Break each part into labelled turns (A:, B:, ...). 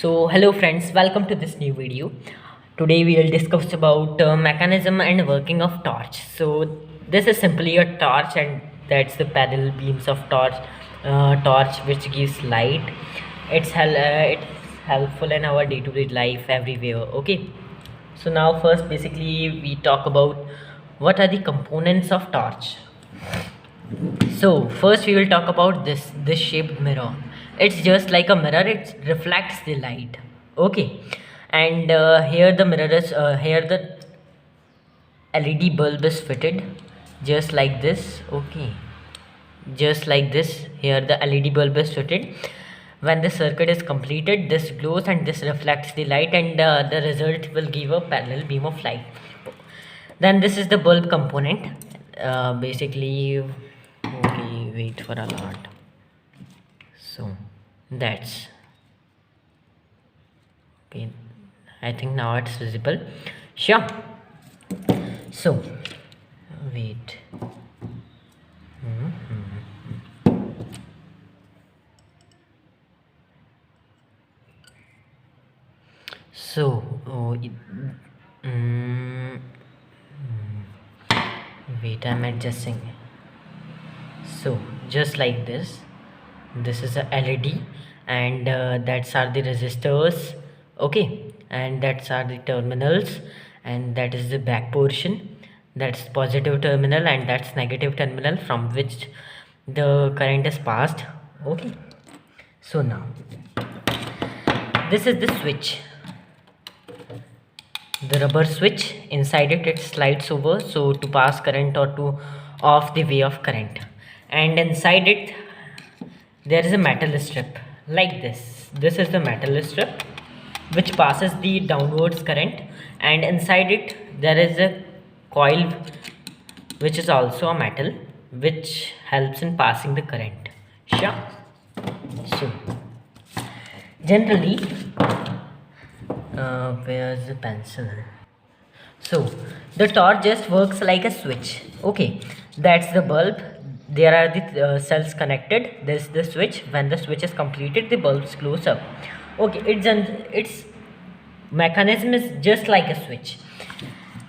A: Hello friends, welcome to this new video. Today we will discuss about mechanism and working of torch. This is simply a torch, and that's the paddle beams of torch which gives light. It's helpful in our day-to-day life everywhere. Okay. So now first, basically, we talk about what are the components of torch. So first we will talk about this shaped mirror. It's just like a mirror. It reflects the light. Okay, and here the mirror is here the LED bulb is fitted, just like this. Okay, just like this. Here the LED bulb is fitted. When the circuit is completed, this glows and this reflects the light, and the result will give a parallel beam of light. Then this is the bulb component. Basically, okay, wait for a lot. So that's okay. I think now it's visible. Sure. So wait. So wait, I'm adjusting. So just like this is a LED, and that's are the resistors. Okay, and that's are the terminals, and that is the back portion. That's positive terminal, and that's negative terminal from which the current is passed. Okay, so now this is the switch, the rubber switch. Inside it slides over, so to pass current or to off the way of current. And inside it there is a metal strip like this is the metal strip which passes the downwards current, and inside it there is a coil which is also a metal which helps in passing the current. Sure. So generally where's the pencil? So the torch just works like a switch. Okay, that's the bulb. There are the cells connected. This is the switch. When the switch is completed, the bulbs close up. Okay, its mechanism is just like a switch.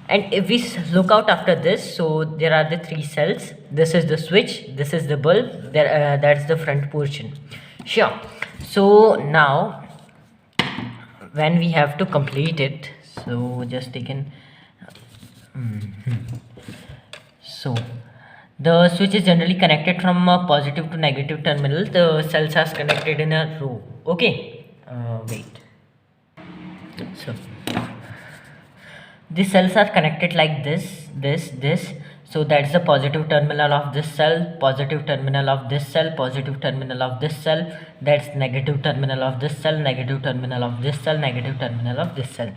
A: And if we look out after this, so there are the three cells. This is the switch. This is the bulb. That's the front portion. Sure. So now when we have to complete it, so just taken. So the switch is generally connected from a positive to negative terminal. The cells are connected in a row. Okay, wait. So the cells are connected like this. So that's the positive terminal of this cell, positive terminal of this cell, positive terminal of this cell. That's negative terminal of this cell, negative terminal of this cell, negative terminal of this cell.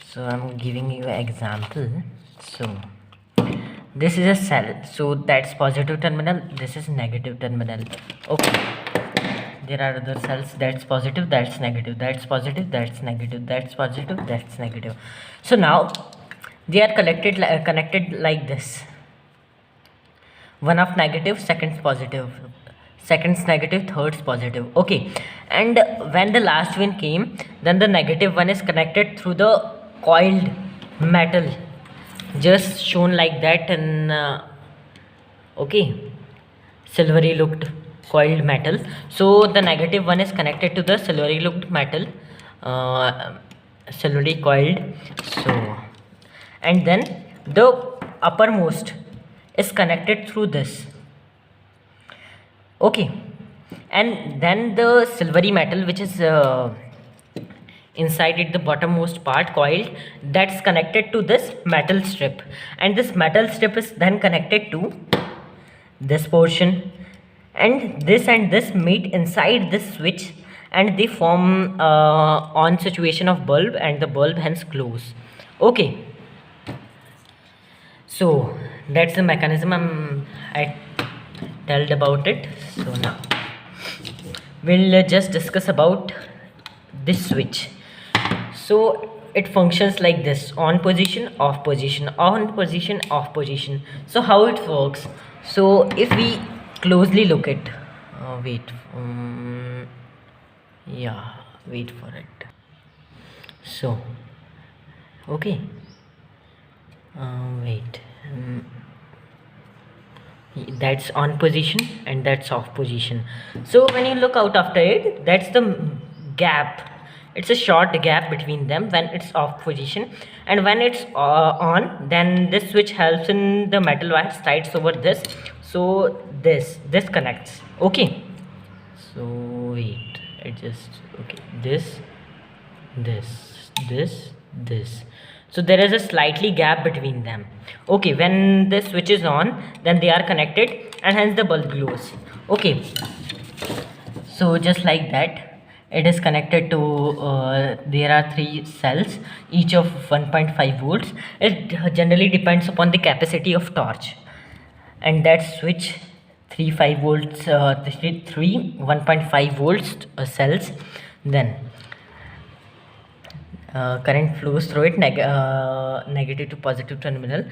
A: So I'm giving you an example. So this is a cell, so that's positive terminal, this is negative terminal. Okay, there are other cells, that's positive, that's negative, that's positive, that's negative, that's positive, that's negative. So now they are connected like this. One of negative, second's positive, second's negative, third's positive. Okay, and when the last one came, then the negative one is connected through the coiled metal, just shown like that in okay, silvery looked coiled metal. So the negative one is connected to the silvery looked metal, silvery coiled. So and then the uppermost is connected through this. Okay, and then the silvery metal which is inside it, the bottommost part coiled, that's connected to this metal strip, and this metal strip is then connected to this portion, and this meet inside this switch, and they form on situation of bulb, and the bulb hence close. Okay, so that's the mechanism I told about it. So now we'll just discuss about this switch. So it functions like this: on position, off position, on position, off position. So how it works? So if we closely look at wait yeah, wait for it. So okay, wait. That's on position and that's off position. So when you look out after it, that's the gap. It's a short gap between them when it's off position, and when it's on, then this switch helps in the metal wire slides over this, so this connects. Okay, so wait, I just, okay, this, so there is a slightly gap between them. Okay, when this switch is on, then they are connected and hence the bulb glows. Okay, so just like that, it is connected to there are three cells, each of 1.5 volts. It generally depends upon the capacity of torch, and that switch 3 5 volts, 3 1.5 volts cells, then current flows through it, negative to positive terminal,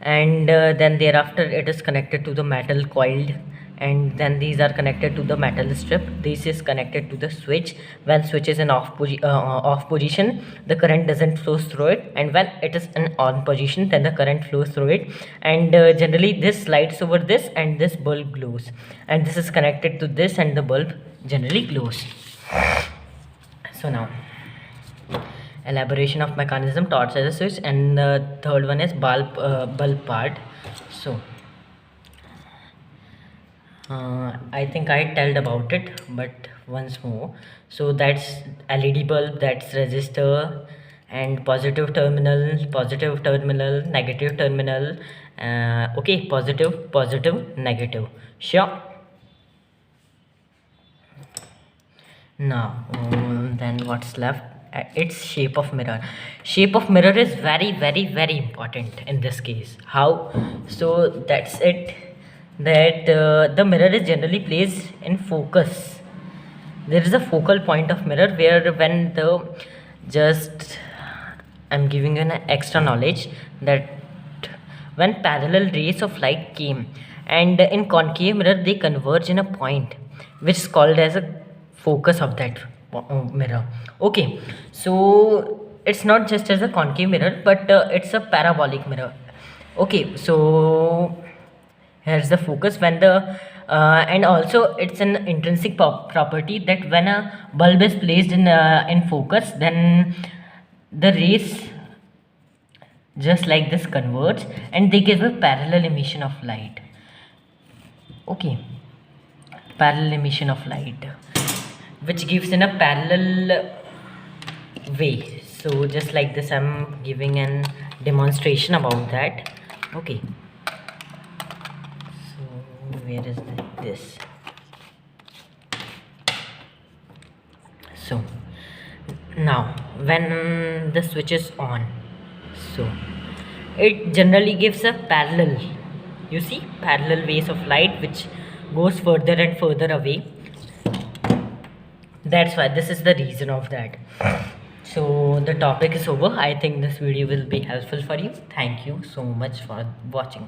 A: and then thereafter it is connected to the metal coiled, and then these are connected to the metal strip. This is connected to the switch. When switch is in off position, the current doesn't flow through it, and when it is in on position, then the current flows through it, and generally this slides over this and this bulb glows, and this is connected to this and the bulb generally glows. So now, elaboration of mechanism, torch as a switch, and the third one is bulb part. So I think I told about it, but once more. So that's LED bulb, that's resistor, and positive terminal, negative terminal. Okay, positive, negative. Sure. Now, then what's left? Its shape of mirror. Shape of mirror is very important in this case. How? So that's it. That the mirror is generally placed in focus. There is a focal point of mirror where when the just I'm giving you an extra knowledge that when parallel rays of light came and in concave mirror they converge in a point which is called as a focus of that mirror. Okay, so it's not just as a concave mirror, but it's a parabolic mirror. Okay, so here's the focus when the and also it's an intrinsic property that when a bulb is placed in focus, then the rays just like this converge and they give a parallel emission of light. Okay, parallel emission of light which gives in a parallel way. So just like this, I'm giving an demonstration about that. Okay, so where is this? So now when the switch is on, so it generally gives a parallel, you see, parallel ways of light which goes further and further away. That's why this is the reason of that. So the topic is over. I think this video will be helpful for you. Thank you so much for watching.